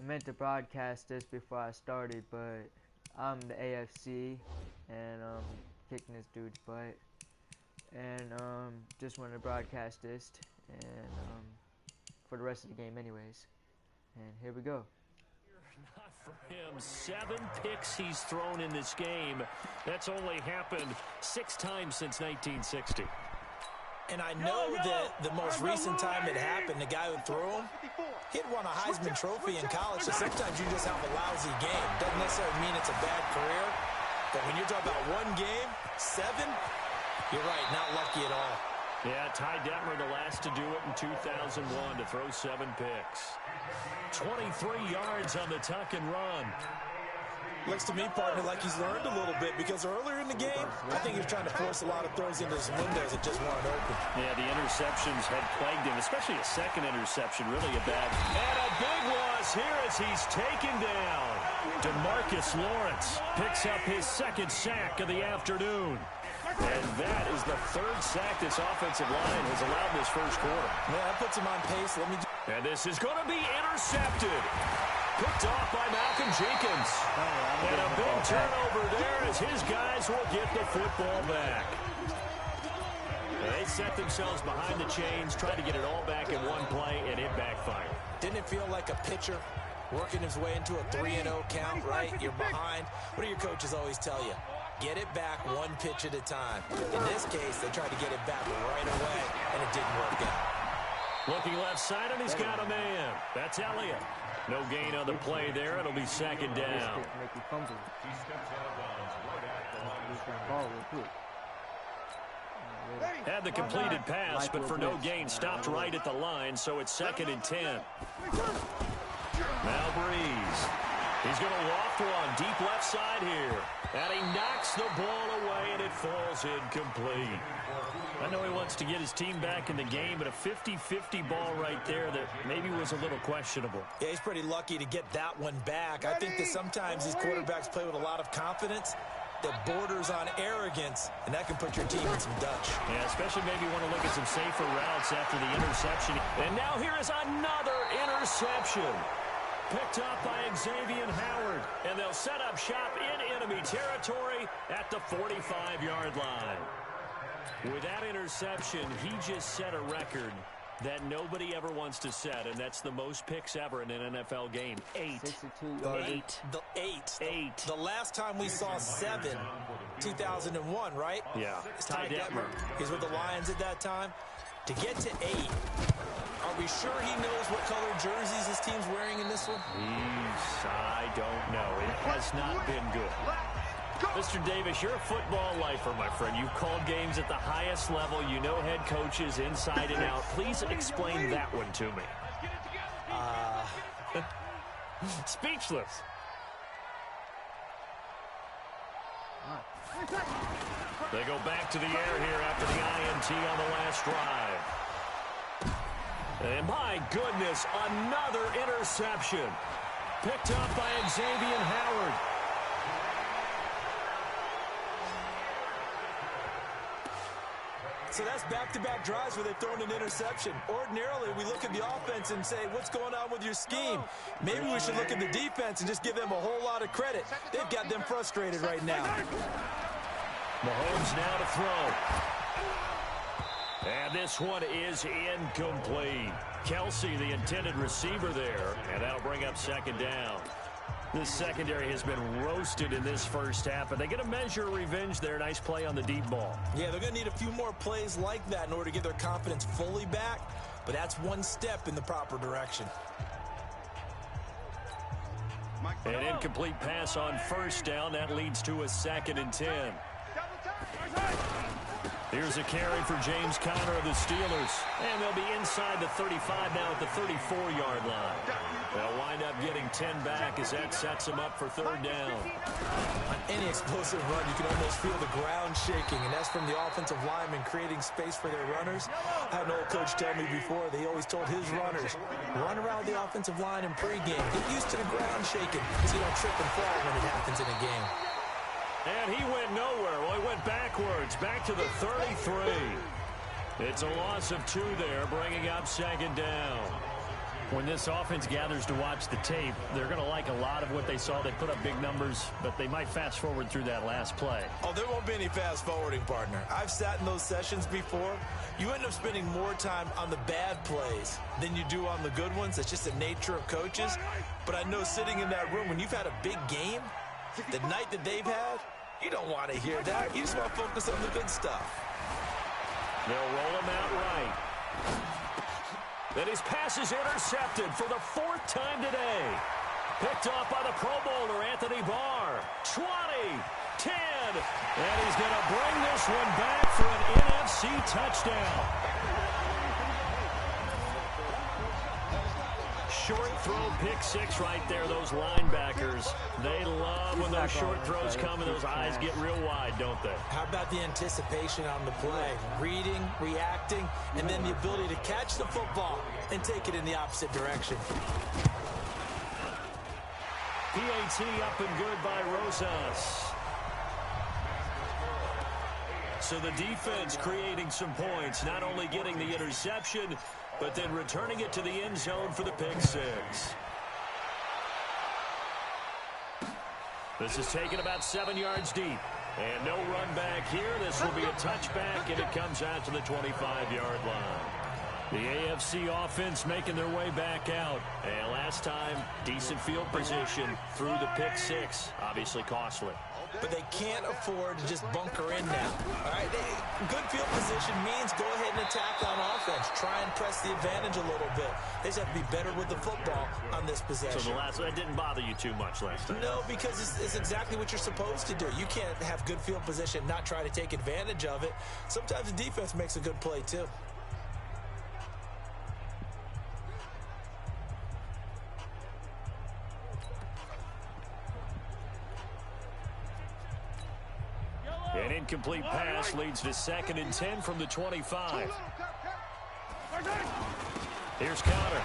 meant to broadcast this before I started, but I'm the AFC, and kicking this dude's butt, and just wanted to broadcast this, and for the rest of the game anyways. And here we go. Not for him. 7 picks he's thrown in this game. That's only happened 6 times since 1960. And I know that the most recent time it happened, the guy who threw him, he'd won a Heisman Trophy in college, so sometimes you just have a lousy game. Doesn't necessarily mean it's a bad career, but when you're talking about one game, 7, you're right, not lucky at all. Yeah, Ty Detmer, the last to do it in 2001, to throw 7 picks. 23 yards on the tuck and run. Looks to me, partner, like he's learned a little bit, because earlier in the game, I think he was trying to force a lot of throws into some windows that just weren't open. Yeah, the interceptions had plagued him, especially a second interception, really a bad. And a big loss here as he's taken down. DeMarcus Lawrence picks up his 2nd sack of the afternoon. And that is the 3rd sack this offensive line has allowed this first quarter. Yeah, that puts him on pace. And this is going to be intercepted. Picked off by Malcolm Jenkins. And a big turnover there as his guys will get the football back. They set themselves behind the chains, tried to get it all back in one play, and it backfired. Didn't it feel like a pitcher working his way into a 3-0 count, right? You're behind. What do your coaches always tell you? Get it back 1 pitch at a time. In this case, they tried to get it back right away, and it didn't work out. Looking left side, and he's got a man. That's Elliott. No gain on the play there. It'll be 2nd down. Had the completed pass, but for no gain, stopped right at the line, so it's 2nd and 10. Now Breeze. He's going to loft one deep left side here. And he knocks the ball away, and it falls incomplete. I know he wants to get his team back in the game, but a 50-50 ball right there that maybe was a little questionable. Yeah, he's pretty lucky to get that one back. I think that sometimes these quarterbacks play with a lot of confidence that borders on arrogance, and that can put your team in some Dutch. Yeah, especially maybe want to look at some safer routes after the interception. And now here is another interception. Picked up by Xavier Howard, and they'll set up shop in enemy territory at the 45-yard line. With that interception, he just set a record that nobody ever wants to set, and that's the most picks ever in an NFL game. 8. 8. The last time we saw 7, 2001, right? Yeah. Ty Detmer. He's with the Lions at that time. To get to 8, are we sure he knows what color jerseys his team's wearing in this one? I don't know. It has not been good. Mr. Davis, you're a football lifer, my friend. You've called games at the highest level. You know head coaches inside and out. Please explain that one to me. Speechless. They go back to the air here after the INT on the last drive. And my goodness, another interception. Picked up by Xavier Howard. So that's back-to-back drives where they've thrown an interception. Ordinarily, we look at the offense and say, what's going on with your scheme? Maybe we should look at the defense and just give them a whole lot of credit. They've got them frustrated right now. Mahomes now to throw. And this one is incomplete. Kelsey, the intended receiver there, and that'll bring up 2nd down. This secondary has been roasted in this first half, and they get a measure of revenge there. Nice play on the deep ball. Yeah, they're going to need a few more plays like that in order to get their confidence fully back, but that's one step in the proper direction. An incomplete pass on 1st down. That leads to a 2nd and 10. Here's a carry for James Conner of the Steelers. And they'll be inside the 35 now at the 34-yard line. They'll wind up getting 10 back as that sets them up for 3rd down. On any explosive run, you can almost feel the ground shaking, and that's from the offensive linemen creating space for their runners. I had an old coach tell me before, they always told his runners, run around the offensive line in pregame. Get used to the ground shaking because you don't trip and fall when it happens in a game. And he went nowhere. Well, he went backwards, back to the 33. It's a loss of 2 there, bringing up 2nd down. When this offense gathers to watch the tape, they're going to like a lot of what they saw. They put up big numbers, but they might fast forward through that last play. Oh, there won't be any fast forwarding, partner. I've sat in those sessions before. You end up spending more time on the bad plays than you do on the good ones. That's just the nature of coaches. But I know sitting in that room, when you've had a big game, the night that they've had, you don't want to hear that. You just want to focus on the good stuff. They'll roll him out right. And his pass is intercepted for the 4th time today. Picked off by the Pro Bowler, Anthony Barr. 20, 10, and he's going to bring this one back for an NFC touchdown. Short throw, pick six right there, those linebackers. They love when those short throws come and those eyes get real wide, don't they? How about the anticipation on the play? Reading, reacting, and then the ability to catch the football and take it in the opposite direction. PAT up and good by Rosas. So the defense creating some points, not only getting the interception, but then returning it to the end zone for the pick six. This is taken about 7 yards deep. And no run back here. This will be a touchback, and it comes out to the 25-yard line. The AFC offense making their way back out. And last time, decent field position through the pick six. Obviously costly. But they can't afford to just bunker in now. All right, good field position means go ahead and attack on offense. Try and press the advantage a little bit. They just have to be better with the football on this possession. So that didn't bother you too much last time? No, because it's exactly what you're supposed to do. You can't have good field position, not try to take advantage of it. Sometimes the defense makes a good play too. An incomplete pass leads to 2nd and 10 from the 25. Here's counter.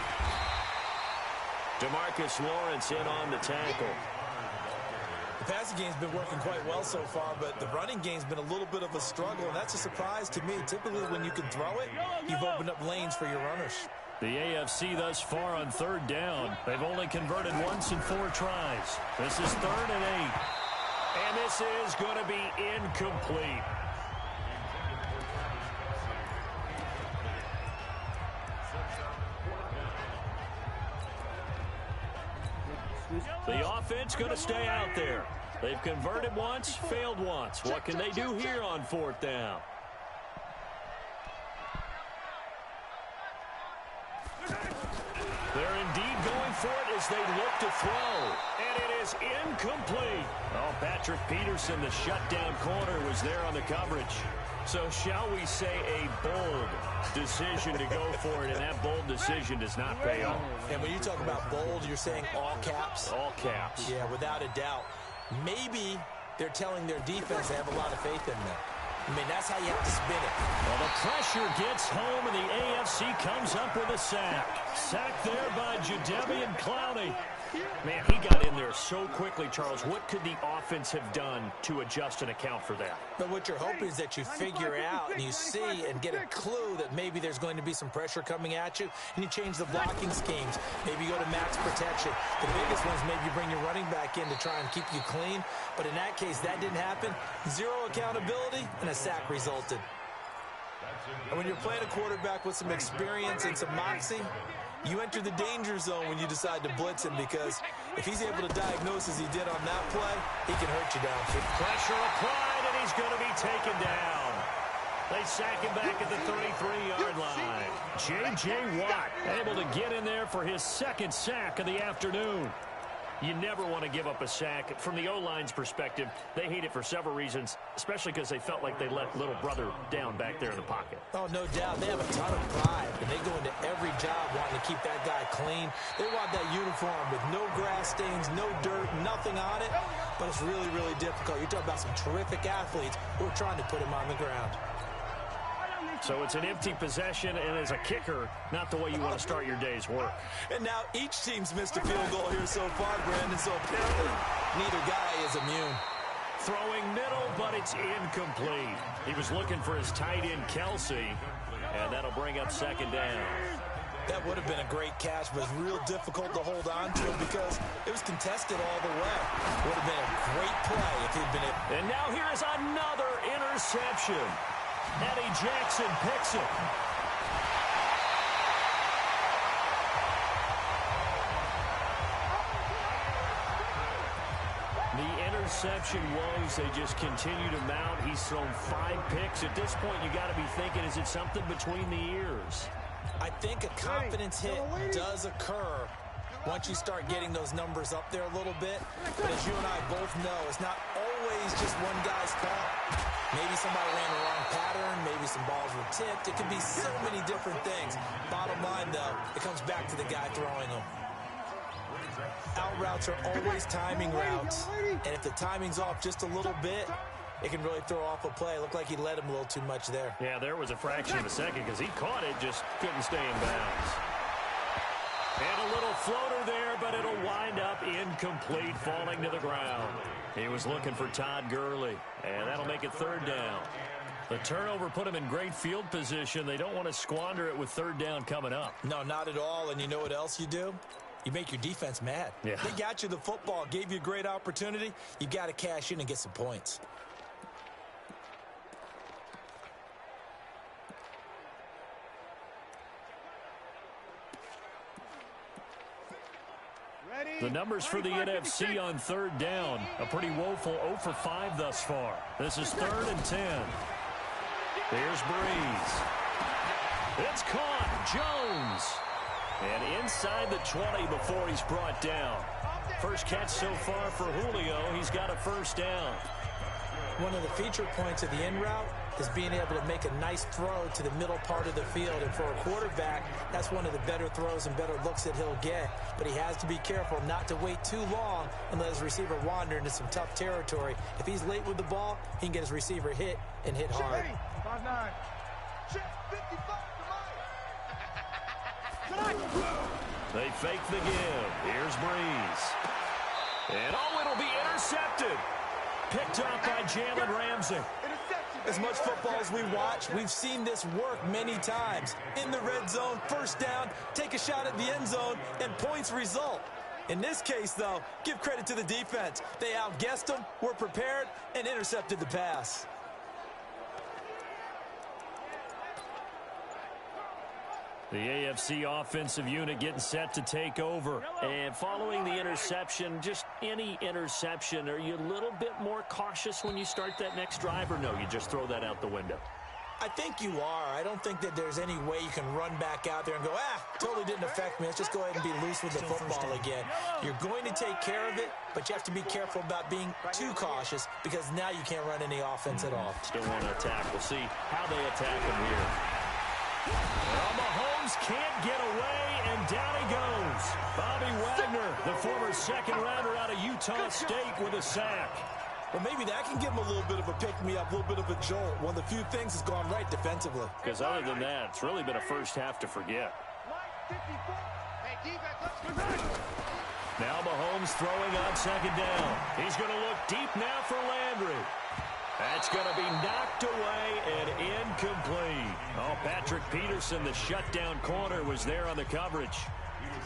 DeMarcus Lawrence in on the tackle. The passing game's been working quite well so far, but the running game's been a little bit of a struggle, and that's a surprise to me. Typically, when you can throw it, you've opened up lanes for your runners. The AFC thus far on 3rd down. They've only converted once in 4 tries. This is 3rd and 8. And this is going to be incomplete. The offense going to stay out there. They've converted once, failed once. What can they do here on 4th down? They're indeed going for it as they look to throw. And it is incomplete. Oh, Patrick Peterson, the shutdown corner, was there on the coverage. So shall we say a bold decision to go for it, and that bold decision does not pay off. And when you talk about bold, you're saying all caps? All caps. Yeah, without a doubt. Maybe they're telling their defense they have a lot of faith in them. I mean, that's how you have to spin it. Well, the pressure gets home, and the AFC comes up with a sack. Sack there by Jadeveon Clowney. Man, he got in there so quickly, Charles. What could the offense have done to adjust and account for that? But what you're hoping is that you figure out and you see and get a clue that maybe there's going to be some pressure coming at you, and you change the blocking schemes. Maybe you go to max protection. The biggest one is maybe you bring your running back in to try and keep you clean. But in that case, that didn't happen. Zero accountability, and a sack resulted. And when you're playing a quarterback with some experience and some moxie, you enter the danger zone when you decide to blitz him, because if he's able to diagnose as he did on that play, he can hurt you downfield. Pressure applied, and he's going to be taken down. They sack him back at the 33-yard line. J.J. Watt able to get in there for his 2nd sack of the afternoon. You never want to give up a sack. From the O-line's perspective, they hate it for several reasons, especially because they felt like they let little brother down back there in the pocket. Oh, no doubt. They have a ton of pride, and they go into every job wanting to keep that guy clean. They want that uniform with no grass stains, no dirt, nothing on it, but it's really, really difficult. You're talking about some terrific athletes who are trying to put him on the ground. So it's an empty possession, and as a kicker, not the way you want to start your day's work. And now each team's missed a field goal here so far, Brandon, so apparently neither guy is immune. Throwing middle, but it's incomplete. He was looking for his tight end, Kelsey, and that'll bring up 2nd down. That would have been a great catch, but it's real difficult to hold on to because it was contested all the way. Would have been a great play if he'd been able. And now here is another interception. Eddie Jackson picks it. The interception woes, they just continue to mount. He's thrown 5 picks. At this point, you got to be thinking, is it something between the ears? I think a confidence hit does occur once you start getting those numbers up there a little bit. But as you and I both know, it's not always just one guy's call. Maybe somebody ran the wrong pattern. Maybe some balls were tipped. It could be so many different things. Bottom line, though, it comes back to the guy throwing them. Out routes are always timing routes. And if the timing's off just a little bit, it can really throw off a play. It looked like he led him a little too much there. Yeah, there was a fraction of a second because he caught it, just couldn't stay in bounds. And a little floater there, but it'll wind up incomplete, falling to the ground. He was looking for Todd Gurley, and that'll make it 3rd down. The turnover put him in great field position. They don't want to squander it with 3rd down coming up. No, not at all. And you know what else you do? You make your defense mad. Yeah. They got you the football, gave you a great opportunity. You got to cash in and get some points. The numbers for the NFC on 3rd down. A pretty woeful 0 for 5 thus far. This is 3rd and 10. Here's Breeze. It's caught. Jones. And inside the 20 before he's brought down. First catch so far for Julio. He's got a 1st down. One of the feature points of the in route is being able to make a nice throw to the middle part of the field. And for a quarterback, that's one of the better throws and better looks that he'll get. But he has to be careful not to wait too long and let his receiver wander into some tough territory. If he's late with the ball, he can get his receiver hit and hit hard. 5-9. They fake the give. Here's Breeze. And it'll be intercepted. Picked up by Jalen Ramsey. As much football as we watch, we've seen this work many times. In the red zone, 1st down, take a shot at the end zone, and points result. In this case, though, give credit to the defense. They outguessed them, were prepared, and intercepted the pass. The AFC offensive unit getting set to take over. And following the interception, just any interception, are you a little bit more cautious when you start that next drive, or no, you just throw that out the window? I think you are. I don't think that there's any way you can run back out there and go, totally didn't affect me. Let's just go ahead and be loose with the football again. You're going to take care of it, but you have to be careful about being too cautious because now you can't run any offense at all. Still want to attack. We'll see how they attack him here. Well, Mahomes can't get away, and down he goes. Bobby Wagner, the former 2nd rounder out of Utah State, with a sack. Well, maybe that can give him a little bit of a pick-me-up, a little bit of a jolt. One of the few things has gone right defensively. Because other than that, it's really been a first half to forget. Now Mahomes throwing on 2nd down. He's going to look deep now for Landry. That's going to be knocked away and incomplete. Oh, Patrick Peterson, the shutdown corner, was there on the coverage.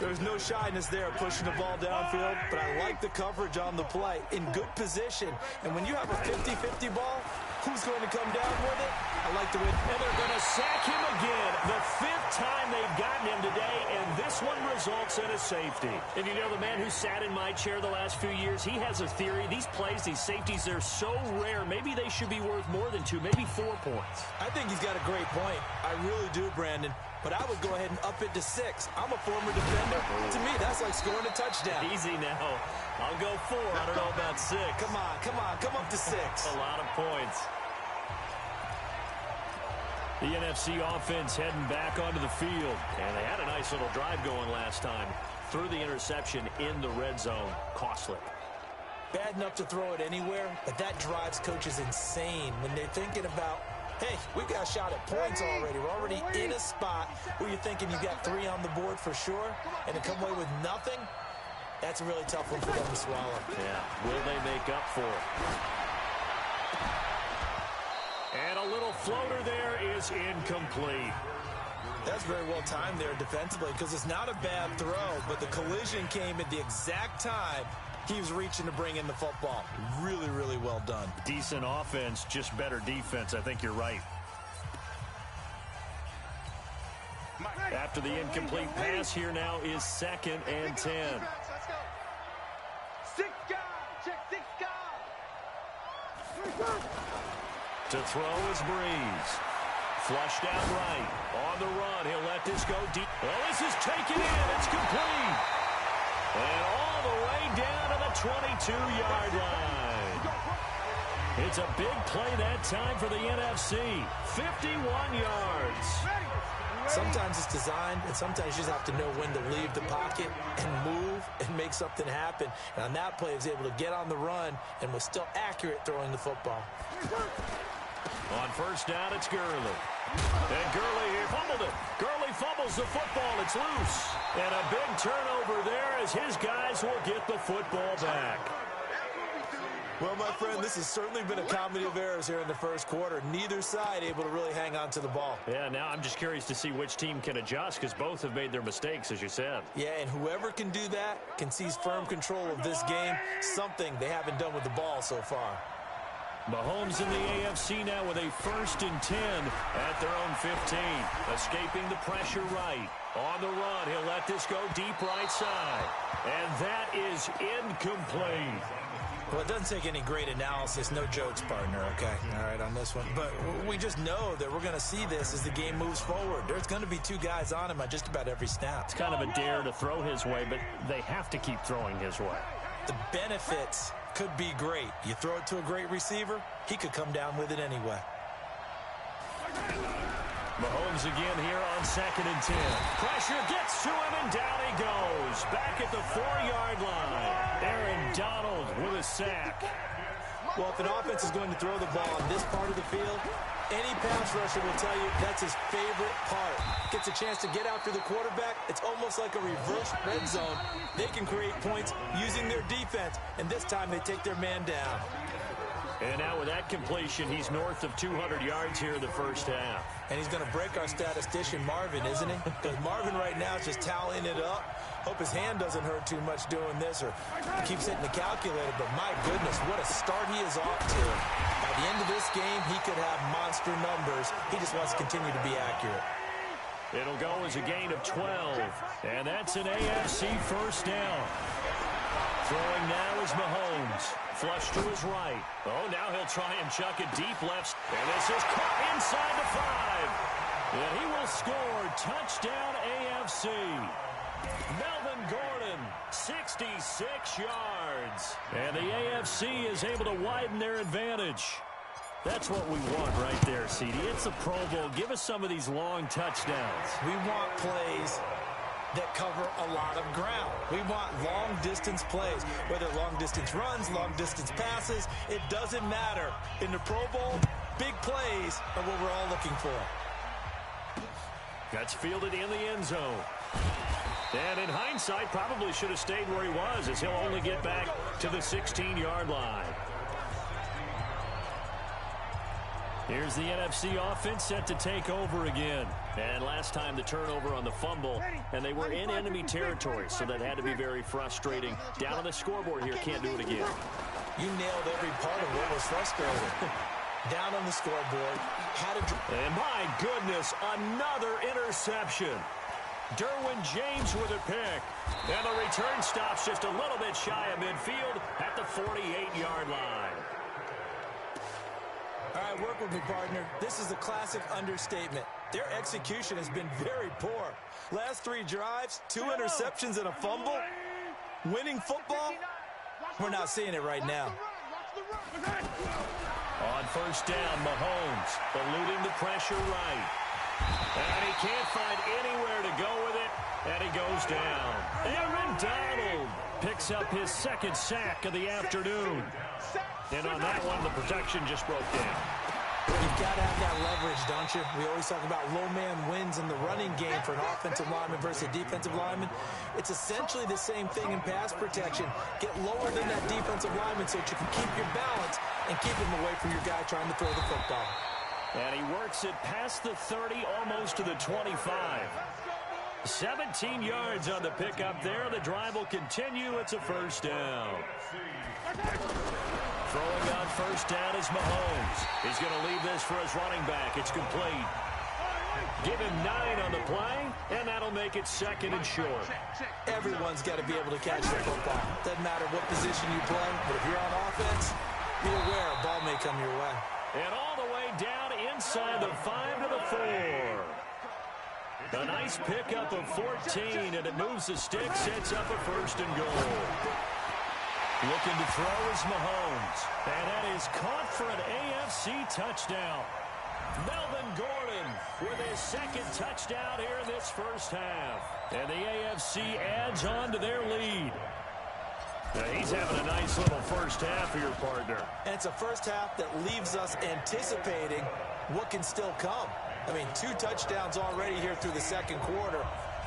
There's no shyness there pushing the ball downfield, but I like the coverage on the play. In good position. And when you have a 50-50 ball, who's going to come down with it? I like the way. And they're going to sack him again. The 5th time they've gotten him today, and this one results in a safety. And you know, the man who sat in my chair the last few years, he has a theory. These plays, these safeties, they're so rare. Maybe they should be worth more than 2, maybe 4 points. I think he's got a great point. I really do, Brandon. But I would go ahead and up it to 6. I'm a former defender. To me, that's like scoring a touchdown. Easy now. I'll go 4. I don't know about 6. Come on. Come up to 6. A lot of points. The NFC offense heading back onto the field. And they had a nice little drive going last time. Threw the interception in the red zone. Costly. Bad enough to throw it anywhere, but that drives coaches insane when they're thinking about, hey, we've got a shot at points already. We're already in a spot where you're thinking you got 3 on the board for sure, and to come away with nothing, that's a really tough one for them to swallow. Yeah, will they make up for it? And a little floater there is incomplete. That's very well timed there defensively because it's not a bad throw, but the collision came at the exact time he was reaching to bring in the football. Really, really well done. Decent offense, just better defense. I think you're right. After the incomplete pass, here now is 2nd and 10. To throw is Breeze. Flushed out right. On the run, he'll let this go deep. Well, this is taken in. It's complete. And all the way down to the 22-yard line. It's a big play that time for the NFC. 51 yards. Sometimes it's designed, and sometimes you just have to know when to leave the pocket and move and make something happen. And on that play, he was able to get on the run and was still accurate throwing the football. On first down, it's Gurley. And Gurley here fumbled it. Gurley fumbles the football. It's loose. And a big turnover there as his guys will get the football back. Well, my friend, this has certainly been a comedy of errors here in the first quarter. Neither side able to really hang on to the ball. Yeah, now I'm just curious to see which team can adjust because both have made their mistakes, as you said. Yeah, and whoever can do that can seize firm control of this game, something they haven't done with the ball so far. Mahomes in the AFC now with a 1st and 10 at their own 15. Escaping the pressure right. On the run, he'll let this go deep right side. And that is incomplete. Well, it doesn't take any great analysis. No jokes, partner, okay? All right, on this one. But we just know that we're going to see this as the game moves forward. There's going to be 2 guys on him on just about every snap. It's kind of a dare to throw his way, but they have to keep throwing his way. The benefits could be great. You throw it to a great receiver, he could come down with it anyway. Mahomes again here on 2nd and 10. Pressure gets to him, and down he goes. Back at the 4-yard line. Aaron Donald with a sack. Well, if an offense is going to throw the ball on this part of the field, any pass rusher will tell you that's his favorite part. Gets a chance to get after the quarterback. It's almost like a reverse red zone. They can create points using their defense, and this time they take their man down. And now with that completion, he's north of 200 yards here in the first half. And he's going to break our statistician, Marvin, isn't he? Because Marvin right now is just tallying it up. Hope his hand doesn't hurt too much doing this or keeps hitting the calculator. But my goodness, what a start he is off to. By the end of this game, he could have monster numbers. He just wants to continue to be accurate. It'll go as a gain of 12. And that's an AFC first down. Throwing now is Mahomes. Flush to his right. Oh, now he'll try and chuck it deep left. And this is caught inside the 5. And he will score. Touchdown AFC. Melvin Gordon, 66 yards. And the AFC is able to widen their advantage. That's what we want right there, CD. It's a Pro Bowl. Give us some of these long touchdowns. We want plays that cover a lot of ground. We want long-distance plays, whether long-distance runs, long-distance passes. It doesn't matter. In the Pro Bowl, big plays are what we're all looking for. That's fielded in the end zone. And in hindsight, probably should have stayed where he was, as he'll only get back to the 16-yard line. Here's the NFC offense set to take over again. And last time the turnover on the fumble, and they were in enemy territory, so that had to be very frustrating. Down on the scoreboard here, can't do it again. You nailed every part of what was frustrating. Down on the scoreboard. And my goodness, another interception. Derwin James with a pick. And the return stops just a little bit shy of midfield at the 48-yard line. All right, work with me, partner. This is a classic understatement. Their execution has been very poor. Last 3 drives, 2 interceptions and a fumble. Winning football? We're not seeing it right now. On first down, Mahomes eluding the pressure right. And he can't find anywhere to go with it, and he goes down. Aaron Donald picks up his 2nd sack of the afternoon. And on that one, the protection just broke down. You've got to have that leverage, don't you? We always talk about low man wins in the running game for an offensive lineman versus a defensive lineman. It's essentially the same thing in pass protection. Get lower than that defensive lineman so that you can keep your balance and keep him away from your guy trying to throw the football. And he works it past the 30, almost to the 25. 17 yards on the pickup there. The drive will continue. It's a first down. Throwing on first down is Mahomes. He's going to leave this for his running back. It's complete. Give him 9 on the play, and that'll make it second and short. Everyone's got to be able to catch the football. Doesn't matter what position you play, but if you're on offense, be aware a ball may come your way. And all the way down inside the 5 to the 4. A nice pickup of 14, and it moves the stick, sets up a first and goal. Looking to throw is Mahomes. And that is caught for an AFC touchdown. Melvin Gordon with his second touchdown here in this first half. And the AFC adds on to their lead. Now he's having a nice little first half for your partner. And it's a first half that leaves us anticipating what can still come. I mean, 2 touchdowns already here through the second quarter.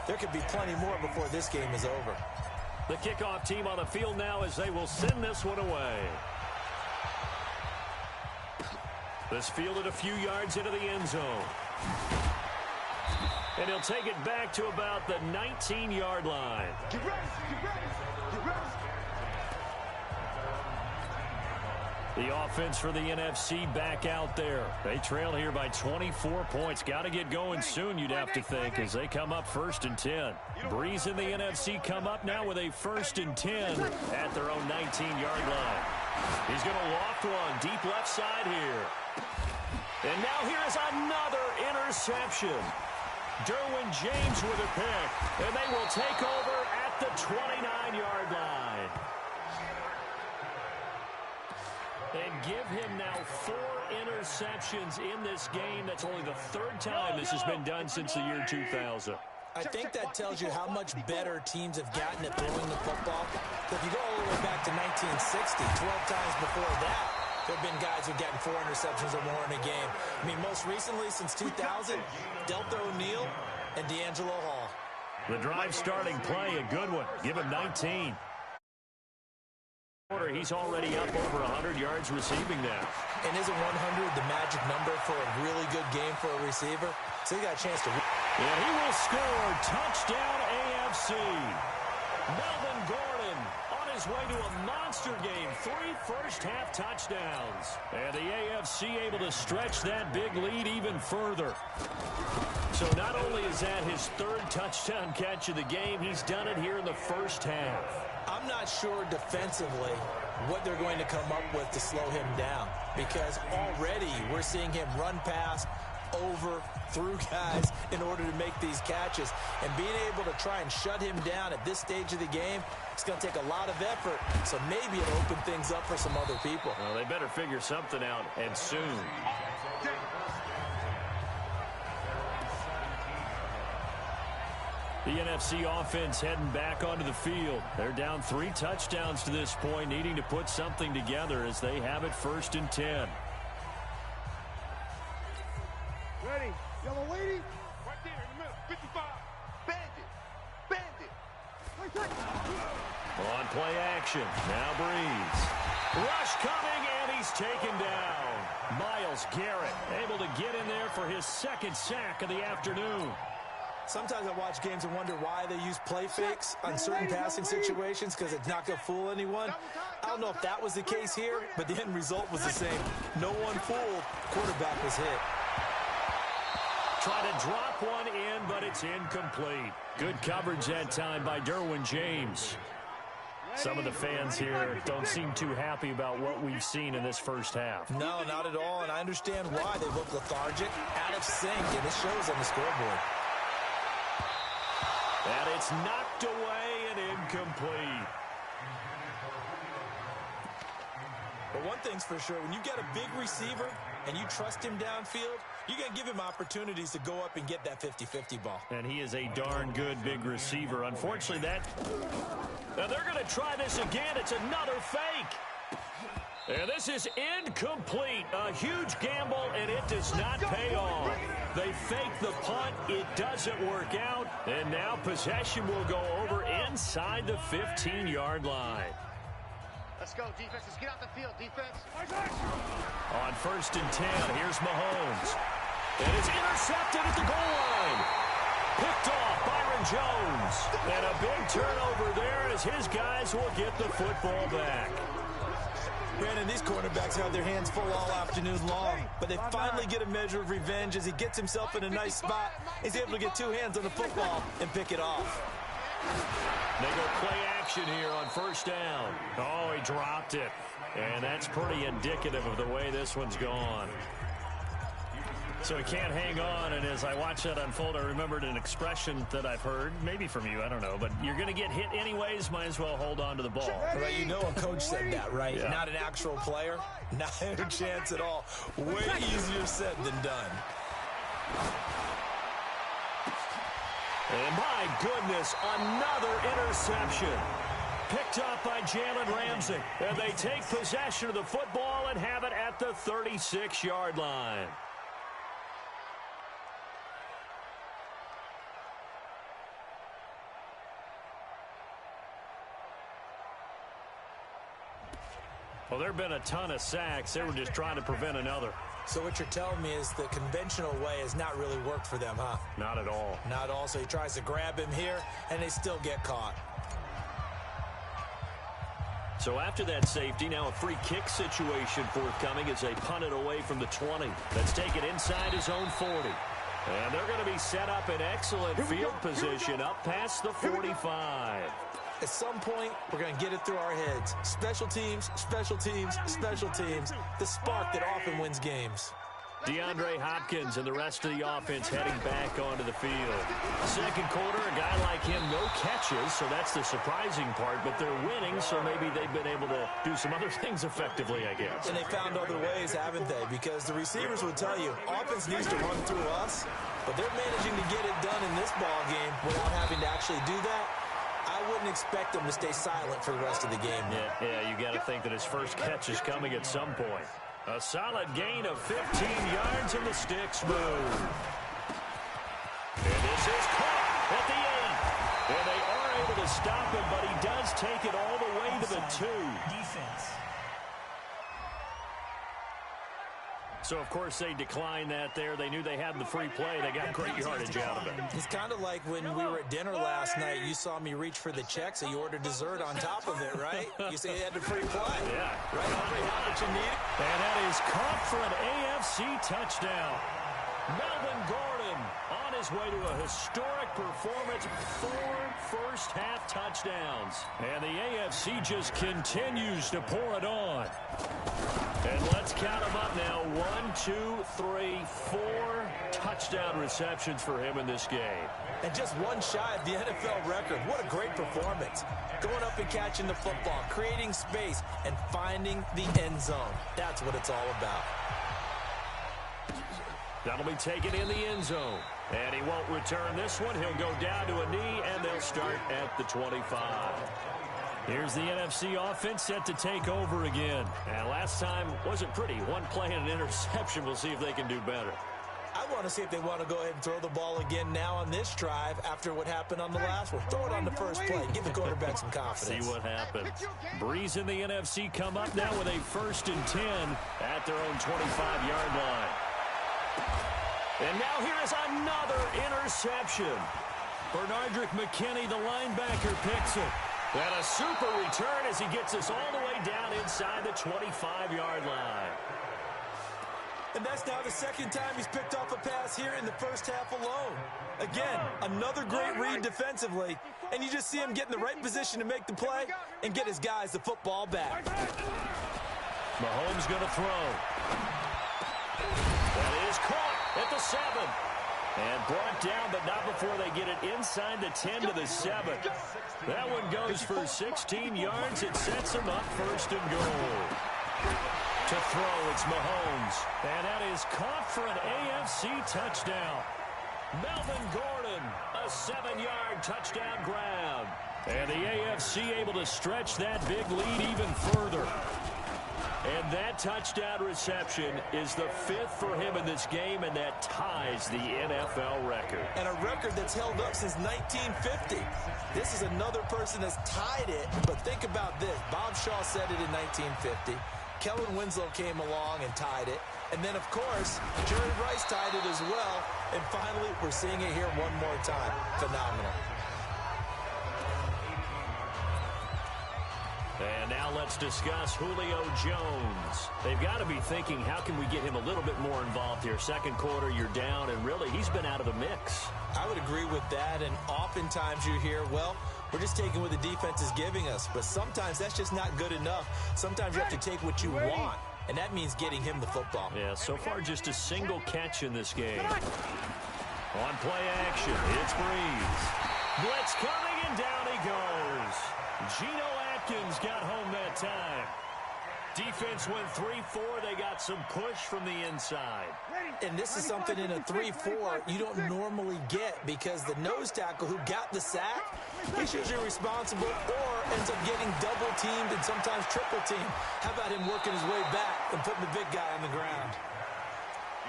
There could be plenty more before this game is over. The kickoff team on the field now as they will send this one away. This fielded a few yards into the end zone. And he'll take it back to about the 19-yard line. Get ready, get ready, get ready. The offense for the NFC back out there. They trail here by 24 points. Got to get going soon, you'd have to think, as they come up 1st and 10. Breeze in the NFC come up now with a 1st and 10 at their own 19-yard line. He's going to loft one deep left side here. And now here is another interception. Derwin James with a pick, and they will take over at the 29-yard line. And give him now 4 interceptions in this game. That's only the 3rd time this has been done since the year 2000. I think that tells you how much better teams have gotten at throwing the football. If you go all the way back to 1960, 12 times before that, there have been guys who've gotten 4 interceptions or more in a game. I mean, most recently, since 2000, Delta O'Neal and D'Angelo Hall. The drive starting play, a good one. Give him 19. He's already up over 100 yards receiving now. And isn't 100 the magic number for a really good game for a receiver? So he got a chance to... And he will score. Touchdown AFC. Melvin Gordon on his way to a monster game. 3 first-half touchdowns. And the AFC able to stretch that big lead even further. So not only is that his 3rd touchdown catch of the game, he's done it here in the first half. I'm not sure defensively what they're going to come up with to slow him down, because already we're seeing him run past, over, through guys in order to make these catches. And being able to try and shut him down at this stage of the game, it's going to take a lot of effort. So maybe it'll open things up for some other people. Well, they better figure something out, and soon. The NFC offense heading back onto the field. They're down 3 touchdowns to this point, needing to put something together as they have it 1st and 10. Ready, yellow lady. Right there in the middle, 55. Bandit, bandit. On play action, now Breeze. Rush coming, and he's taken down. Myles Garrett able to get in there for his 2nd sack of the afternoon. Sometimes I watch games and wonder why they use play fakes on certain passing situations, because it's not going to fool anyone. I don't know if that was the case here, but the end result was the same. No one fooled. Quarterback was hit. Try to drop one in, but it's incomplete. Good coverage that time by Derwin James. Some of the fans here don't seem too happy about what we've seen in this first half. No, not at all, and I understand why. They look lethargic, out of sync, and it shows on the scoreboard. And it's knocked away and incomplete. But one thing's for sure, when you get a big receiver and you trust him downfield, you're going to give him opportunities to go up and get that 50-50 ball. And he is a darn good big receiver. Unfortunately, now they're going to try this again. It's another fake. And this is incomplete. A huge gamble, and it does not pay off. They fake the punt. It doesn't work out. And now possession will go over inside the 15-yard line. Let's go, defense. Let's get out the field, defense. On 1st and 10, here's Mahomes. And it's intercepted at the goal line. Picked off Byron Jones. And a big turnover there as his guys will get the football back. Brandon, these quarterbacks have their hands full all afternoon long, but they finally get a measure of revenge as he gets himself in a nice spot. He's able to get 2 hands on the football and pick it off. They go play action here on 1st down. Oh, he dropped it. And that's pretty indicative of the way this one's gone. So he can't hang on, and as I watch that unfold, I remembered an expression that I've heard, maybe from you, I don't know, but you're going to get hit anyways, might as well hold on to the ball. Right, you know a coach said that, right? Yeah. Not an actual player, not a chance at all. Way easier said than done. And my goodness, another interception. Picked up by Jalen Ramsey. And they take possession of the football and have it at the 36-yard line. Well, there have been a ton of sacks. They were just trying to prevent another. So what you're telling me is the conventional way has not really worked for them, huh? Not at all. Not at all. So he tries to grab him here, and they still get caught. So after that safety, now a free kick situation forthcoming as they punt it away from the 20. Let's take it inside his own 40. And they're going to be set up in excellent field position up past the 45. At some point, we're going to get it through our heads. Special teams, special teams, special teams. The spark that often wins games. DeAndre Hopkins and the rest of the offense heading back onto the field. Second quarter, a guy like him, no catches, so that's the surprising part, but they're winning, so maybe they've been able to do some other things effectively, I guess. And they found other ways, haven't they? Because the receivers would tell you, offense needs to run through us, but they're managing to get it done in this ball game without having to actually do that. I wouldn't expect them to stay silent for the rest of the game. Yeah, you got to think that his first catch is coming at some point. A solid gain of 15 yards and the sticks move. And this is caught at the 8. And they are able to stop him, but he does take it all the way to the 2. Defense. So, of course, they declined that there. They knew they had the free play. They got great yardage out of it. It's kind of like when we were at dinner last night. You saw me reach for the check, so you ordered dessert on top of it, right? You say you had the free play. Yeah. Right, Andre, how much you need? And that is caught for an AFC touchdown. Melvin Gordon on his way to a historic performance. 4 first-half touchdowns. And the AFC just continues to pour it on. And let's count them up now. 1, 2, 3, 4 touchdown receptions for him in this game. And just one shy of the NFL record. What a great performance. Going up and catching the football, creating space, and finding the end zone. That's what it's all about. That'll be taken in the end zone. And he won't return this one. He'll go down to a knee, and they'll start at the 25. Here's the NFC offense set to take over again. And last time wasn't pretty. One play and an interception. We'll see if they can do better. I want to see if they want to go ahead and throw the ball again now on this drive after what happened on the last one. Throw it on the first play. Give the quarterback some confidence. See what happens. Breeze in the NFC come up now with a 1st and 10 at their own 25-yard line. And now here is another interception. Bernardrick McKinney, the linebacker, picks it. And a super return as he gets us all the way down inside the 25-yard line. And that's now the second time he's picked off a pass here in the first half alone. Again, another great read defensively. And you just see him get in the right position to make the play and get his guys the football back. Mahomes going to throw. That is caught at the 7. And brought down, but not before they get it inside the 10 to the 7. That one goes for 16 yards. It sets them up 1st and goal. To throw, it's Mahomes. And that is caught for an AFC touchdown. Melvin Gordon, a 7-yard touchdown grab. And the AFC able to stretch that big lead even further. And that touchdown reception is the 5th for him in this game, and that ties the NFL record. And a record that's held up since 1950. This is another person that's tied it, but think about this. Bob Shaw said it in 1950. Kellen Winslow came along and tied it. And then, of course, Jerry Rice tied it as well. And finally, we're seeing it here one more time. Phenomenal. And now let's discuss Julio Jones. They've got to be thinking, how can we get him a little bit more involved here? Second quarter, you're down, and really, he's been out of the mix. I would agree with that, and oftentimes you hear, well, we're just taking what the defense is giving us. But sometimes that's just not good enough. Sometimes you have to take what you want, and that means getting him the football. Yeah, so far just a single catch in this game. On play action, it's Breeze. Blitz coming, and down he goes. Geno Atkins got home that time. Defense went 3-4. They got some push from the inside. And this is something in a 3-4 you don't normally get, because the nose tackle who got the sack, he's usually responsible or ends up getting double teamed and sometimes triple teamed. How about him working his way back and putting the big guy on the ground?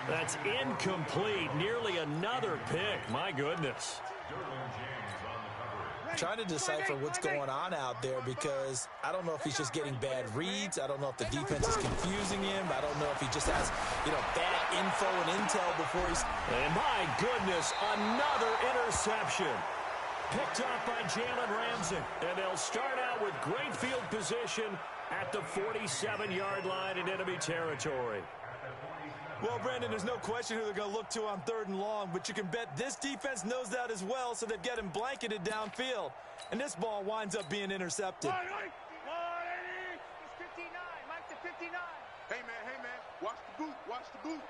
That's incomplete. Nearly another pick. My goodness. Trying to decipher what's going on out there, because I don't know if he's just getting bad reads. I don't know if the defense is confusing him. I don't know if he just has, bad info and intel before he's... And my goodness, another interception. Picked up by Jalen Ramsey. And they'll start out with great field position at the 47-yard line in enemy territory. Well, Brandon, there's no question who they're going to look to on 3rd and long, but you can bet this defense knows that as well, so they've got him blanketed downfield. And this ball winds up being intercepted. It's 59. Mike to 59. Hey, man. Watch the boot. Watch the boot.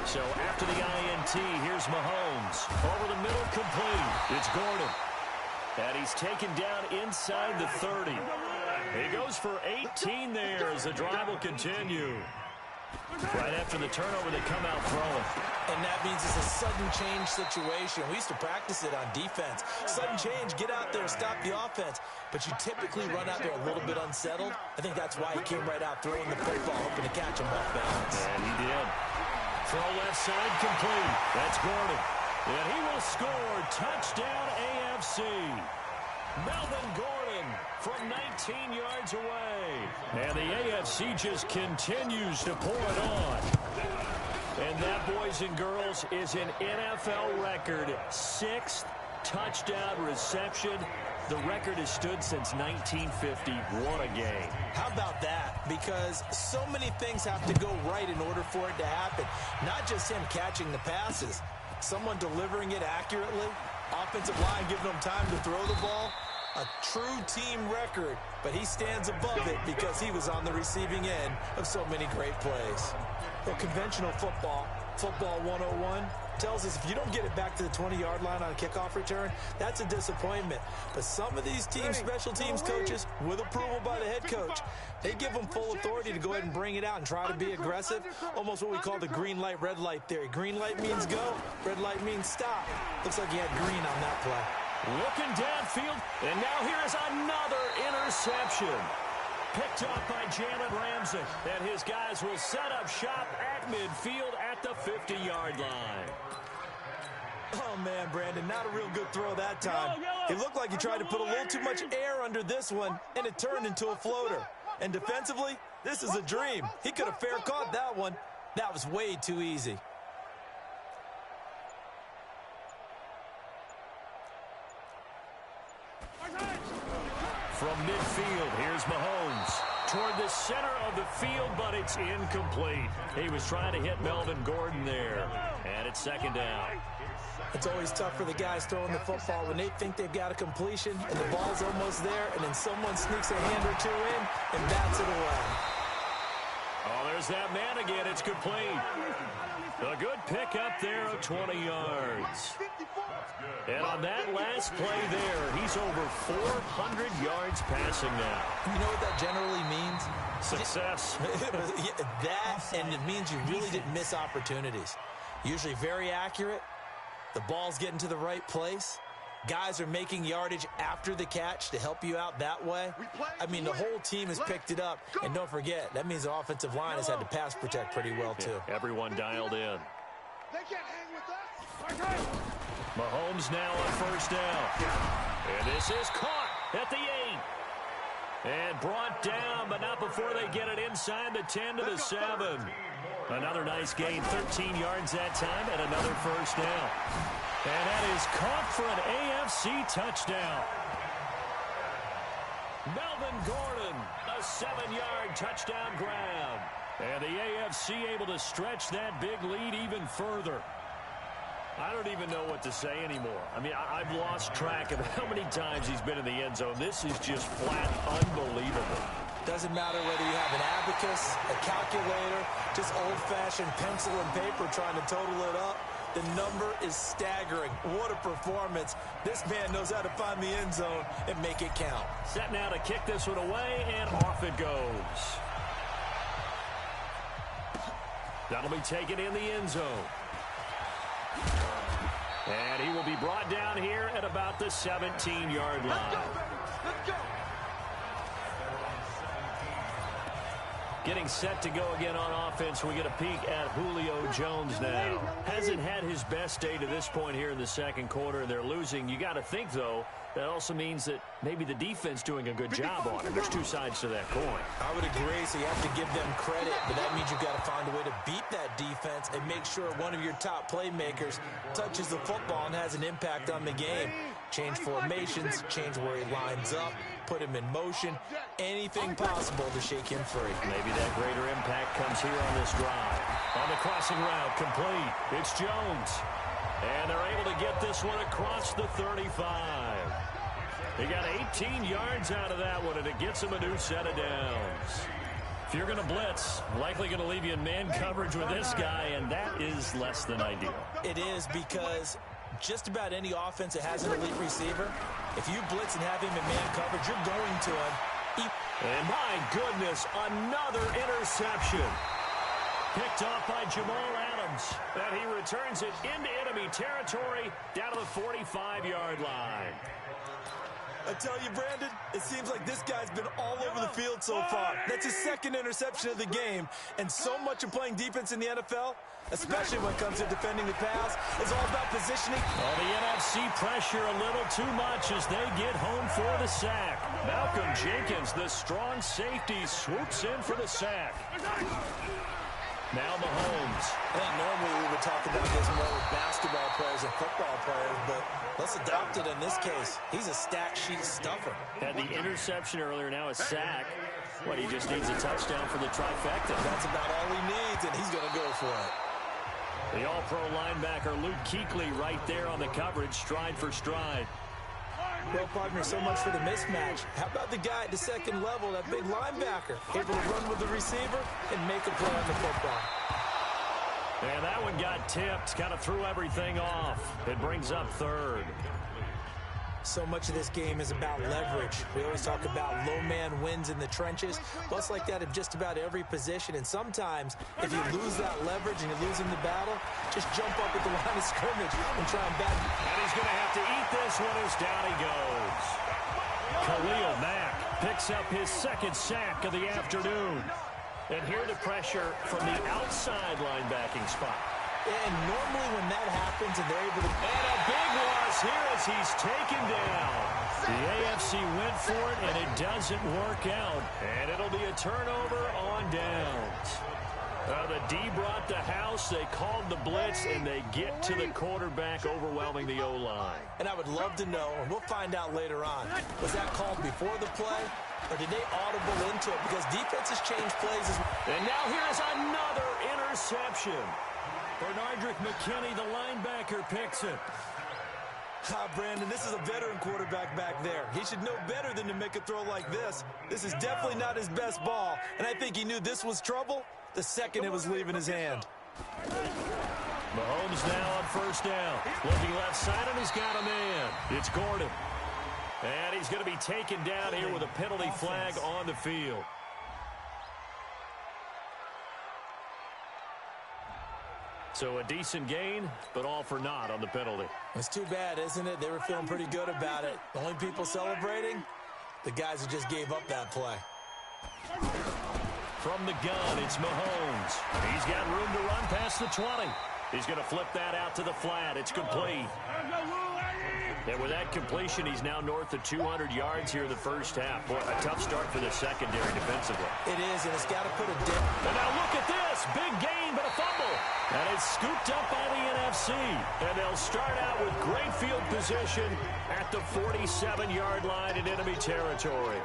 So after the INT, here's Mahomes. Over the middle, complete. It's Gordon. And he's taken down inside the 30. He goes for 18 there as the drive will continue. Right after the turnover, they come out throwing. And that means it's a sudden change situation. We used to practice it on defense. Sudden change, get out there, stop the offense. But you typically run out there a little bit unsettled. I think that's why he came right out throwing the football, hoping to catch him off balance. And he did. Throw left side complete. That's Gordon. And he will score. Touchdown AFC. Melvin Gordon from 19 yards away. And the AFC just continues to pour it on. And that, boys and girls, is an NFL record 6th touchdown reception. The record has stood since 1950. What a game. How about that? Because so many things have to go right in order for it to happen. Not just him catching the passes. Someone delivering it accurately. Offensive line giving them time to throw the ball. A true team record, but he stands above it because he was on the receiving end of so many great plays. Well, conventional football 101, tells us if you don't get it back to the 20-yard line on a kickoff return, that's a disappointment. But some of these teams, special teams coaches, with approval by the head coach, they give them full authority to go ahead and bring it out and try to be aggressive. Almost what we call the green light, red light theory. Green light means go, red light means stop. Looks like he had green on that play. Looking downfield, and now here is another interception. Picked up by Jalen Ramsey, and his guys will set up shop at midfield at the 50-yard line. Oh, man, Brandon, not a real good throw that time. It looked like he tried to put a little too much air under this one, and it turned into a floater. And defensively, this is a dream. He could have fair caught that one. That was way too easy. From midfield, here's Mahomes. Toward the center of the field, but it's incomplete. He was trying to hit Melvin Gordon there. And it's second down. It's always tough for the guys throwing the football when they think they've got a completion and the ball's almost there, and then someone sneaks a hand or two in and bats it away. Oh, there's that man again. It's complete. A good pickup there of 20 yards. And on that last play there, he's over 400 yards passing now. You know what that generally means? Success. That, and it means you really didn't miss opportunities. Usually very accurate. The ball's getting to the right place. Guys are making yardage after the catch to help you out that way. I mean, the whole team has picked it up. And don't forget, that means the offensive line has had to pass protect pretty well, too. Everyone dialed in. They can't hang with us. Mahomes now on first down. And this is caught at the 8. And brought down, but not before they get it inside the 10 to the 7. Another nice gain, 13 yards that time, and another first down. And that is caught for an AFC touchdown. Melvin Gordon, a 7-yard touchdown grab. And the AFC able to stretch that big lead even further. I don't even know what to say anymore. I mean, I've lost track of how many times he's been in the end zone. This is just flat unbelievable. Doesn't matter whether you have an abacus, a calculator, just old-fashioned pencil and paper trying to total it up. The number is staggering. What a performance. This man knows how to find the end zone and make it count. Set now to kick this one away, and off it goes. That'll be taken in the end zone. And he will be brought down here at about the 17-yard line. Let's go. Getting set to go again on offense. We get a peek at Julio Jones now. Hasn't had his best day to this point here in the second quarter, and they're losing. You got to think, though, that also means that maybe the defense doing a good job on it. There's two sides to that coin. I would agree, so you have to give them credit, but that means you've got to find a way to beat that defense and make sure one of your top playmakers touches the football and has an impact on the game. Change formations, change where he lines up, put him in motion, anything possible to shake him free. Maybe that greater impact comes here on this drive. On the crossing route, complete. It's Jones. And they're able to get this one across the 35. They got 18 yards out of that one, and it gets them a new set of downs. If you're going to blitz, likely going to leave you in man coverage with this guy, and that is less than ideal. It is, because just about any offense that has an elite receiver, if you blitz and have him in man coverage, you're going to him. And my goodness, another interception. Picked off by Jamal Adams. And he returns it into enemy territory down to the 45-yard line. I tell you, Brandon, it seems like this guy's been all over the field so far. That's his second interception of the game. And so much of playing defense in the NFL, especially when it comes to defending the pass, is all about positioning. Well, the NFC pressure a little too much as they get home for the sack. Malcolm Jenkins, the strong safety, swoops in for the sack. Now Mahomes. And normally we would talk about this more with basketball players and football players, but let's adopt it in this case. He's a stack sheet stuffer. Had the interception earlier, now a sack. What, he just needs a touchdown for the trifecta. That's about all he needs, and he's going to go for it. The all-pro linebacker Luke Kuechly right there on the coverage, stride for stride. Well, partner, so much for the mismatch. How about the guy at the second level, that big linebacker, able to run with the receiver and make a play on the football? And that one got tipped, kind of threw everything off. It brings up third. So much of this game is about leverage. We always talk about low man wins in the trenches. Well, it's like that in just about every position. And sometimes, if you lose that leverage and you're losing the battle, just jump up at the line of scrimmage and try and bat. And he's going to have to eat this one as down he goes. Khalil Mack picks up his second sack of the afternoon. And here the pressure from the outside linebacking spot. And normally when that happens and they're able to... And a big loss here as he's taken down. The AFC went for it, and it doesn't work out. And it'll be a turnover on downs. The D brought the house. They called the blitz, and they get to the quarterback, overwhelming the O-line. And I would love to know, and we'll find out later on, was that called before the play, or did they audible into it? Because defenses change plays. And now here's another interception. Bernardrick McKinney, the linebacker, picks it. Brandon, this is a veteran quarterback back there. He should know better than to make a throw like this. This is definitely not his best ball, and I think he knew this was trouble the second it was leaving his hand. Mahomes now on first down. Looking left side, and he's got a man. It's Gordon. And he's going to be taken down here with a penalty flag on the field. So a decent gain, but all for naught on the penalty. It's too bad, isn't it? They were feeling pretty good about it. The only people celebrating, the guys who just gave up that play. From the gun, it's Mahomes. He's got room to run past the 20. He's going to flip that out to the flat. It's complete. And with that completion, he's now north of 200 yards here in the first half. Boy, a tough start for the secondary defensively. It is, and it's got to put a dip. And now look at this. Big gain, but a fumble. And it's scooped up by the NFC. And they'll start out with great field position at the 47-yard line in enemy territory.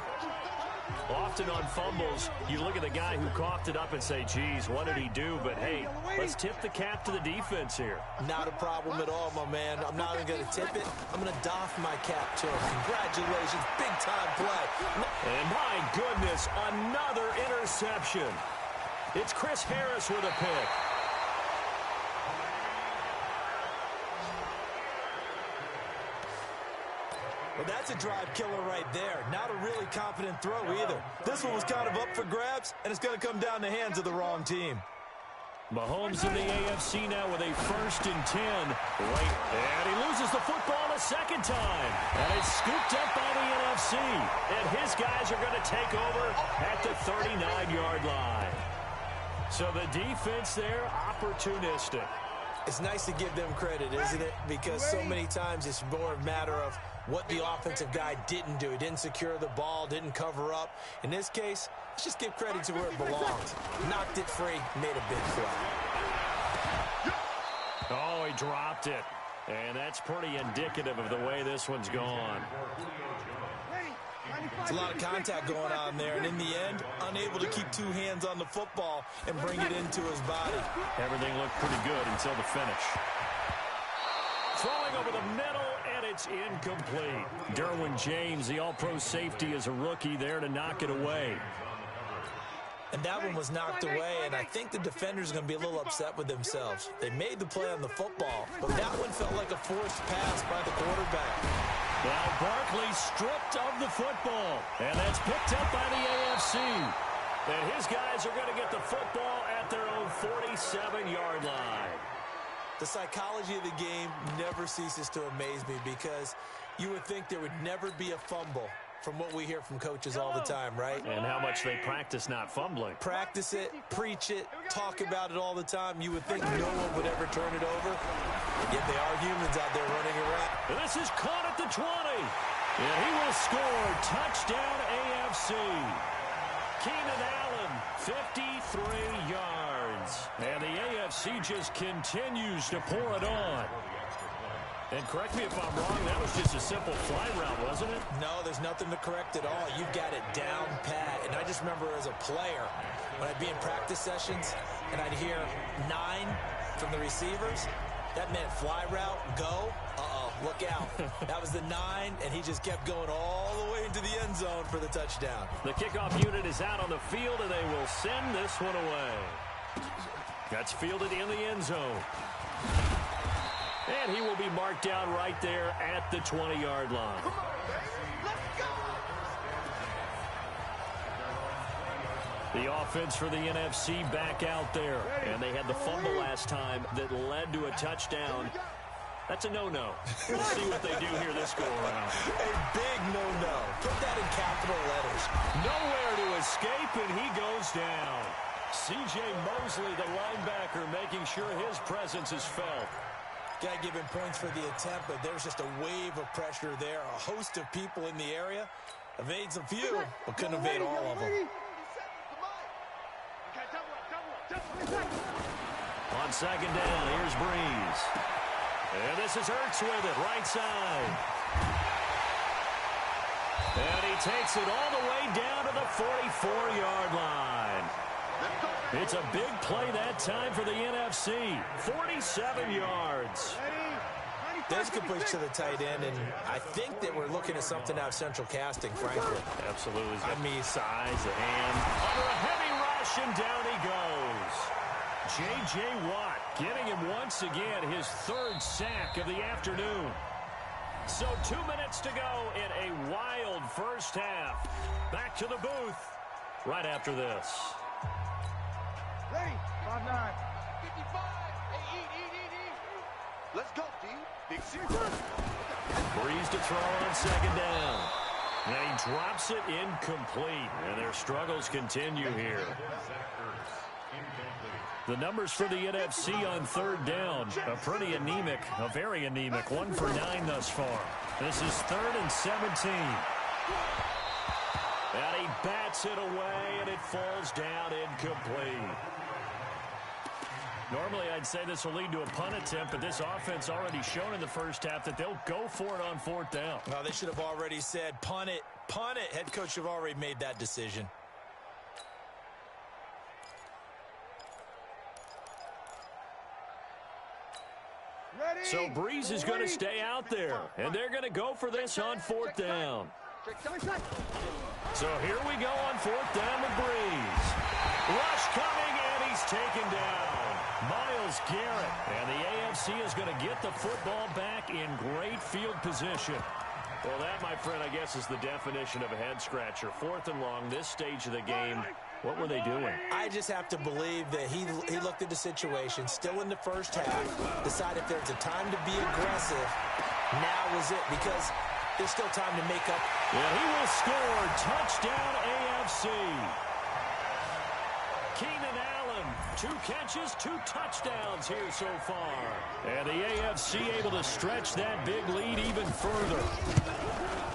Often on fumbles, you look at the guy who coughed it up and say, geez, what did he do? But, hey, let's tip the cap to the defense here. Not a problem at all, my man. I'm not even going to tip it. I'm going to doff my cap to him. Congratulations. Big-time play. And, my goodness, another interception. It's Chris Harris with a pick. Well, that's a drive killer right there. Not a really confident throw either. This one was kind of up for grabs, and it's going to come down the hands of the wrong team. Mahomes in the AFC now with a 1st and 10. And he loses the football a second time. And it's scooped up by the NFC. And his guys are going to take over at the 39-yard line. So the defense there, opportunistic. It's nice to give them credit, isn't it? Because so many times it's more a matter of what the offensive guy didn't do. He didn't secure the ball, didn't cover up. In this case, let's just give credit to where it belongs. Knocked it free, made a big play. Oh, he dropped it. And that's pretty indicative of the way this one's gone. It's a lot of contact going on there, and in the end, unable to keep two hands on the football and bring it into his body. Everything looked pretty good until the finish. Throwing over the middle, and it's incomplete. Derwin James, the all-pro safety, is a rookie there to knock it away. And that one was knocked away, and I think the defenders are going to be a little upset with themselves. They made the play on the football, but that one felt like a forced pass by the quarterback. Now Barkley stripped of the football, and that's picked up by the AFC. And his guys are going to get the football at their own 47-yard line. The psychology of the game never ceases to amaze me because you would think there would never be a fumble from what we hear from coaches all the time, right? And how much they practice not fumbling. Practice it, preach it, talk about it all the time. You would think no one would ever turn it over. Yet they are humans out there running around. And this is caught at the 20. And he will score. Touchdown AFC. Keenan Allen, 53 yards. And the AFC just continues to pour it on. And correct me if I'm wrong, that was just a simple fly route, wasn't it? No, there's nothing to correct at all. You've got it down pat. And I just remember as a player, when I'd be in practice sessions and I'd hear 9 from the receivers, that meant fly route, go, look out. That was the 9, and he just kept going all the way into the end zone for the touchdown. The kickoff unit is out on the field, and they will send this one away. That's fielded in the end zone. And he will be marked down right there at the 20-yard line. Come on, baby. Let's go. The offense for the NFC back out there. And they had the fumble last time that led to a touchdown. That's a no-no. We'll see what they do here this go-around. A big no-no. Put that in capital letters. Nowhere to escape, and he goes down. C.J. Mosley, the linebacker, making sure his presence is felt. Got to give him points for the attempt, but there's just a wave of pressure there. A host of people in the area. Evades a few, but couldn't evade all of them. On second down, here's Breeze. And this is Ertz with it, right side. And he takes it all the way down to the 44-yard line. It's a big play that time for the NFC. 47 yards. There's completion to the tight end, and I think that we're looking at something out of central casting, frankly. Absolutely. I mean, size, the hand. Under a heavy rush, and down he goes. J.J. Watt getting him once again his 3rd sack of the afternoon. So 2 minutes to go in a wild first half. Back to the booth right after this. Ready? 5-9. 55. They eat Let's go, D. Big series. Breeze to throw on second down. And he drops it incomplete. And their struggles continue here. The numbers for the NFC on third down are pretty anemic, very anemic. 1 for 9 thus far. This is 3rd and 17. And he bats it away, and it falls down incomplete. Normally, I'd say this will lead to a punt attempt, but this offense already shown in the first half that they'll go for it on 4th down. Well, they should have already said, punt it, punt it. Head coach should have already made that decision. So Breeze is going to stay out there, and they're going to go for this on 4th down. So here we go on 4th down with Breeze. Rush coming, and he's taken down. Myles Garrett, and the AFC is going to get the football back in great field position. Well, that, my friend, I guess is the definition of a head-scratcher. 4th and long, this stage of the game. What were they doing? I just have to believe that he looked at the situation, still in the first half, decided if there's a time to be aggressive, now was it, because there's still time to make up. And he will score. Touchdown, AFC. Keenan Allen, 2 catches, 2 touchdowns here so far. And the AFC able to stretch that big lead even further.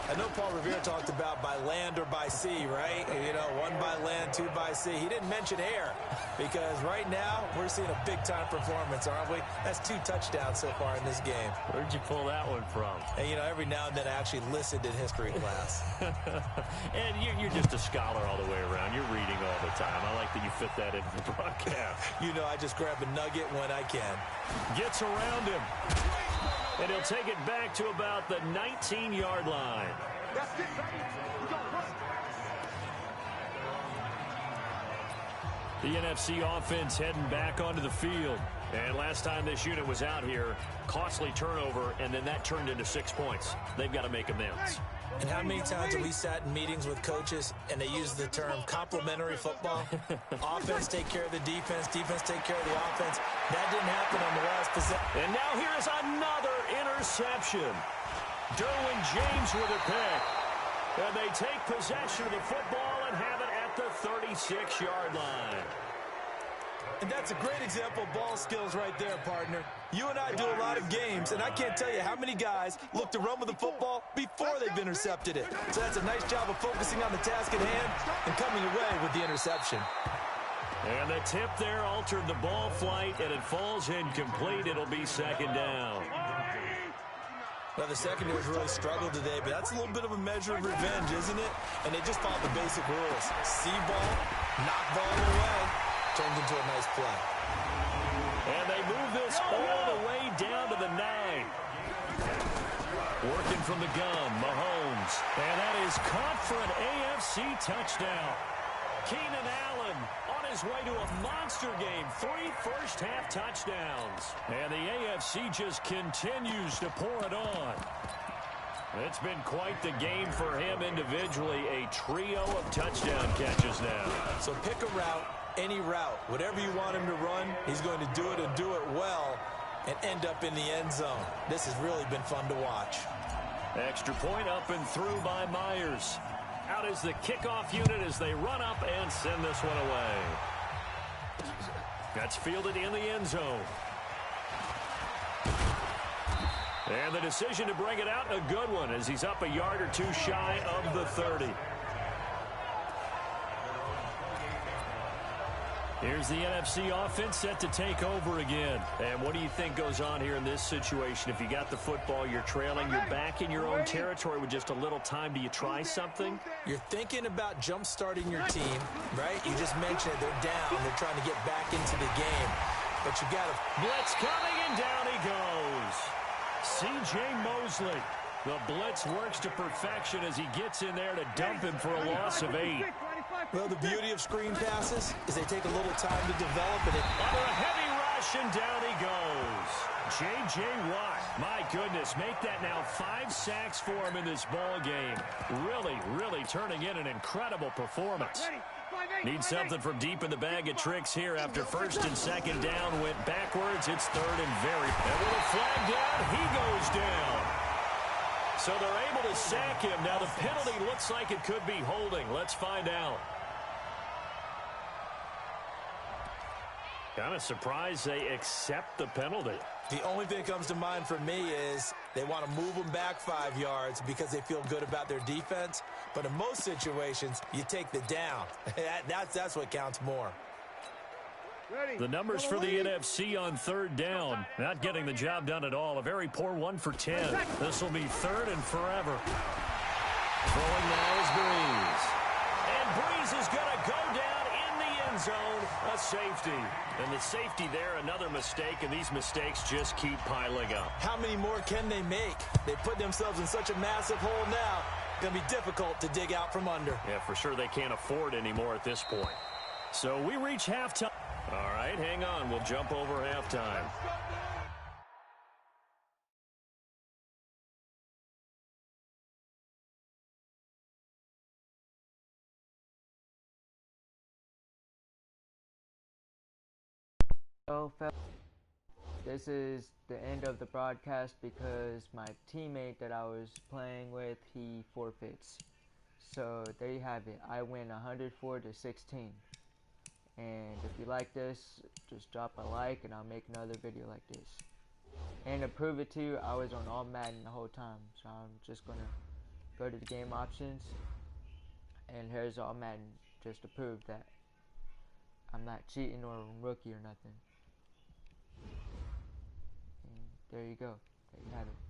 I know Paul Revere talked about by land or by sea, right? You know, 1 by land, 2 by sea. He didn't mention air because right now we're seeing a big-time performance, aren't we? That's 2 touchdowns so far in this game. Where'd you pull that one from? And, you know, every now and then I actually listened in history class. And you're just a scholar all the way around. You're reading all the time. I like that you fit that into the broadcast. You know, I just grab a nugget when I can. Gets around him. And he'll take it back to about the 19-yard line. That's it, baby. We gon' run. The NFC offense heading back onto the field. And last time this unit was out here, costly turnover, and then that turned into 6 points. They've got to make amends. And how many times have we sat in meetings with coaches and they use the term complementary football? Offense take care of the defense, defense take care of the offense. That didn't happen on the last possession. And now here is another interception. Derwin James with a pick. And they take possession of the football and have it at the 36-yard line. And that's a great example of ball skills right there, partner. You and I do a lot of games, and I can't tell you how many guys look to run with the football before they've intercepted it. So that's a nice job of focusing on the task at hand and coming away with the interception. And the tip there altered the ball flight, and it falls incomplete. It'll be 2nd down. Well, the secondary's really struggled today, but that's a little bit of a measure of revenge, isn't it? And they just followed the basic rules. See ball, knock ball away. Turns into a nice play. And they move this all the way down to the 9. Working from the gun, Mahomes. And that is caught for an AFC touchdown. Keenan Allen on his way to a monster game. 3 first-half touchdowns. And the AFC just continues to pour it on. It's been quite the game for him individually. A trio of touchdown catches now. So pick a route. Any route, whatever you want him to run, he's going to do it and do it well and end up in the end zone. This has really been fun to watch. Extra point up and through by Myers. Out is the kickoff unit as they run up and send this one away. That's fielded in the end zone. And the decision to bring it out, a good one, as he's up a yard or 2 shy of the 30. Here's the NFC offense set to take over again. And what do you think goes on here in this situation? If you got the football, you're trailing, you're back in your own territory with just a little time. Do you try something? You're thinking about jump-starting your team, right? You just mentioned it. They're down. They're trying to get back into the game. But you got to... Blitz coming, and down he goes. C.J. Mosley. The blitz works to perfection as he gets in there to dump him for a loss of 8. Well, the beauty of screen passes is they take a little time to develop it. Under a heavy rush, and down he goes. J.J. Watt, my goodness, make that now 5 sacks for him in this ball game. Really, really turning in an incredible performance. Need something from deep in the bag of tricks here after first and second down went backwards. It's third and very. And with a flag down, he goes down. So they're able to sack him. Now the penalty looks like it could be holding. Let's find out. Kind of surprised they accept the penalty. The only thing that comes to mind for me is they want to move them back 5 yards because they feel good about their defense. But in most situations, you take the down. That's what counts more. The numbers for the NFC on third down. Not getting the job done at all. A very poor 1 for 10. This will be third and forever. Throwing now is Breeze. And Breeze is going to go down in the end zone. A safety. And the safety there, another mistake, and these mistakes just keep piling up. How many more can they make? They put themselves in such a massive hole now. It's going to be difficult to dig out from under. Yeah, for sure they can't afford any more at this point. So we reach halftime. All right, hang on. We'll jump over halftime. So, this is the end of the broadcast because my teammate that I was playing with, he forfeits. So there you have it. I win 104-16. And if you like this, just drop a like and I'll make another video like this. And to prove it to you, I was on all Madden the whole time. So I'm just gonna go to the game options, and here's all Madden, just to prove that I'm not cheating or rookie or nothing. And there you go. There you have it.